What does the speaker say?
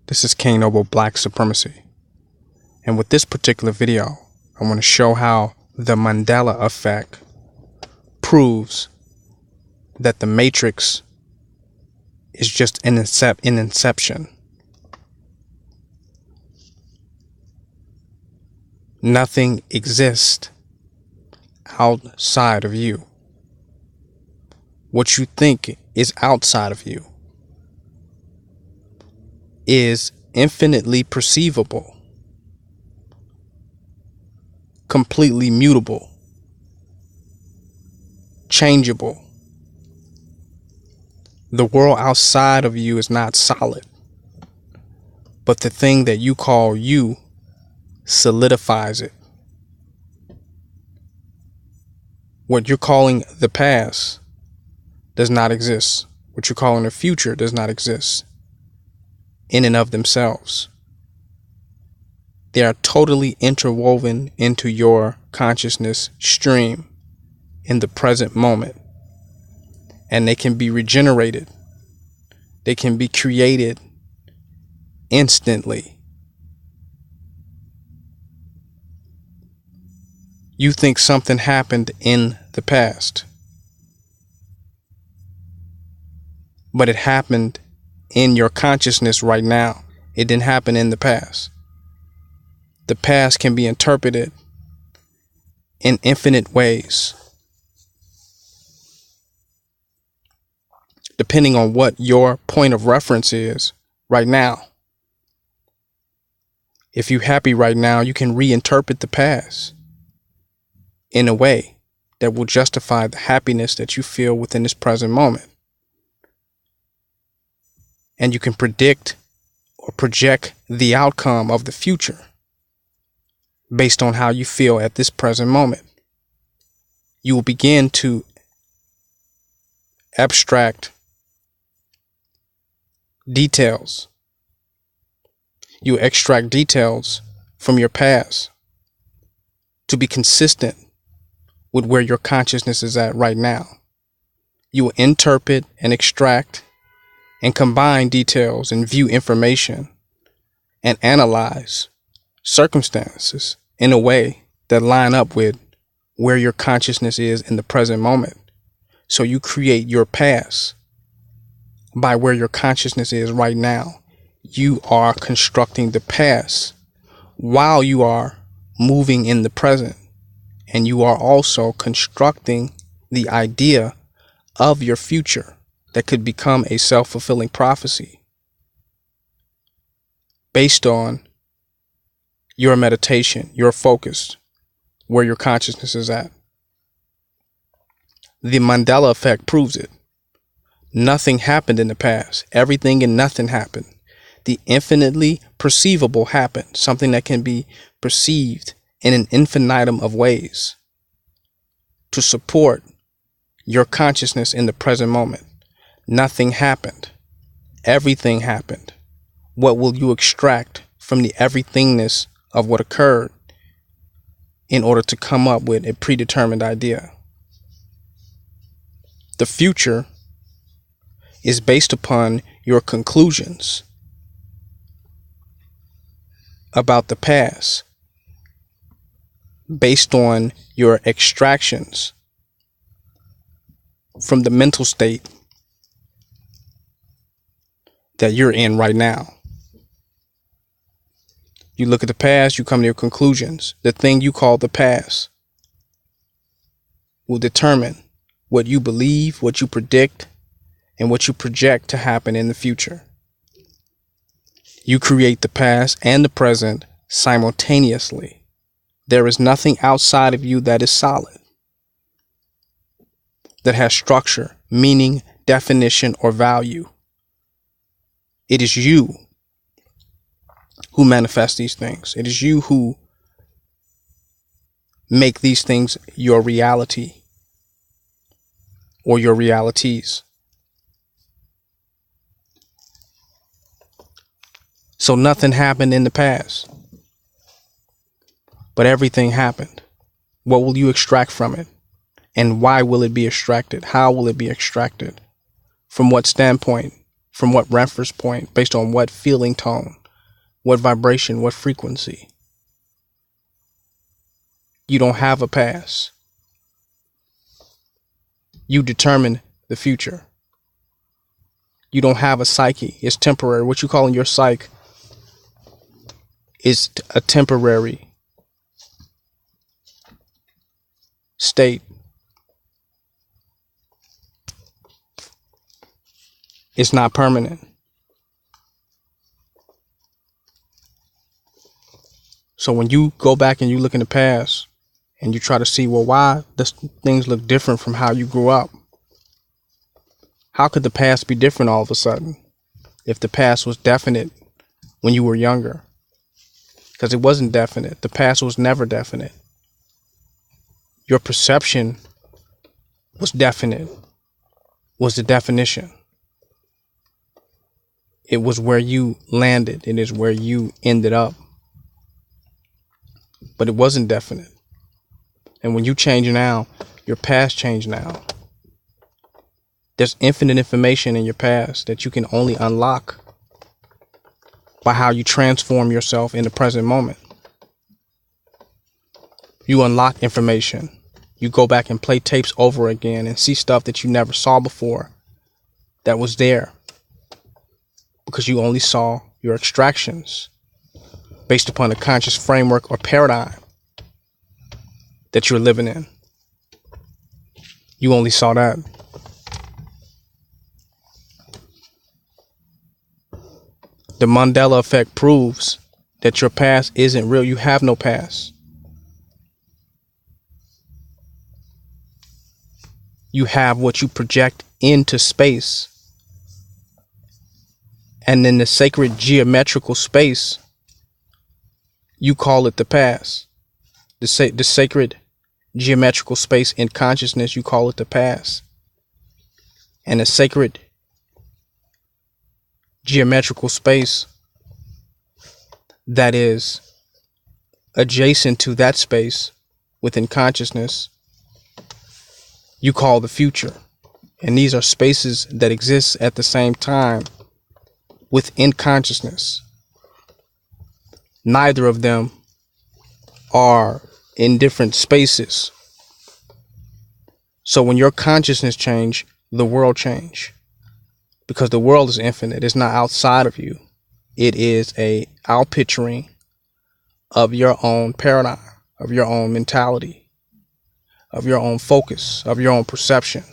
This is King Noble Black Supremacy. And with this particular video, I want to show how the Mandela effect proves that the Matrix is just an inception. Nothing exists outside of you. What you think is outside of you is infinitely perceivable, completely mutable, changeable. The world outside of you is not solid, but the thing that you call you solidifies it. What you're calling the past does not exist. What you're calling the future does not exist in and of themselves. They are totally interwoven into your consciousness stream in the present moment. And they can be regenerated. They can be created instantly. You think something happened in the past, but it happened in your consciousness right now. It didn't happen in the past. The past can be interpreted in infinite ways, depending on what your point of reference is right now. If you're happy right now, you can reinterpret the past in a way that will justify the happiness that you feel within this present moment. And you can predict or project the outcome of the future based on how you feel at this present moment. You will begin to abstract details. You extract details from your past to be consistent with where your consciousness is at right now. You will interpret and extract and combine details and view information and analyze circumstances in a way that line up with where your consciousness is in the present moment. So you create your past by where your consciousness is right now. You are constructing the past while you are moving in the present. And you are also constructing the idea of your future that could become a self-fulfilling prophecy based on your meditation, your focus, where your consciousness is at. The Mandela effect proves it. Nothing happened in the past. Everything and nothing happened. The infinitely perceivable happened, something that can be perceived in an infinitum of ways to support your consciousness in the present moment. Nothing happened. Everything happened. What will you extract from the everythingness of what occurred in order to come up with a predetermined idea? The future is based upon your conclusions about the past, based on your extractions from the mental state that you're in right now. You look at the past, you come to your conclusions. The thing you call the past will determine what you believe, what you predict, and what you project to happen in the future. You create the past and the present simultaneously. There is nothing outside of you that is solid, that has structure, meaning, definition, or value. It is you who manifest these things. It is you who make these things your reality or your realities. So nothing happened in the past, but everything happened. What will you extract from it? And why will it be extracted? How will it be extracted? From what standpoint? From what reference point? Based on what feeling tone? What vibration? What frequency? You don't have a past. You determine the future. You don't have a psyche. It's temporary. What you call in your psyche is a temporary state. It's not permanent. So when you go back and you look in the past and you try to see, well, why does things look different from how you grew up? How could the past be different all of a sudden if the past was definite when you were younger? Because it wasn't definite. The past was never definite. Your perception was definite, was the definition. It was where you landed. It is where you ended up. But it wasn't definite. And when you change now, your past changed now. There's infinite information in your past that you can only unlock by how you transform yourself in the present moment. You unlock information. You go back and play tapes over again and see stuff that you never saw before that was there because you only saw your extractions based upon a conscious framework or paradigm that you're living in. You only saw that. The Mandela effect proves that your past isn't real. You have no past. You have what you project into space. And in the sacred geometrical space, you call it the past. The sacred geometrical space in consciousness, you call it the past. And the sacred geometrical space that is adjacent to that space within consciousness, you call the future. And these are spaces that exist at the same time within consciousness. Neither of them are in different spaces. So when your consciousness change, the world change. Because the world is infinite. It's not outside of you. It is a outpicturing of your own paradigm, of your own mentality, of your own focus, of your own perception.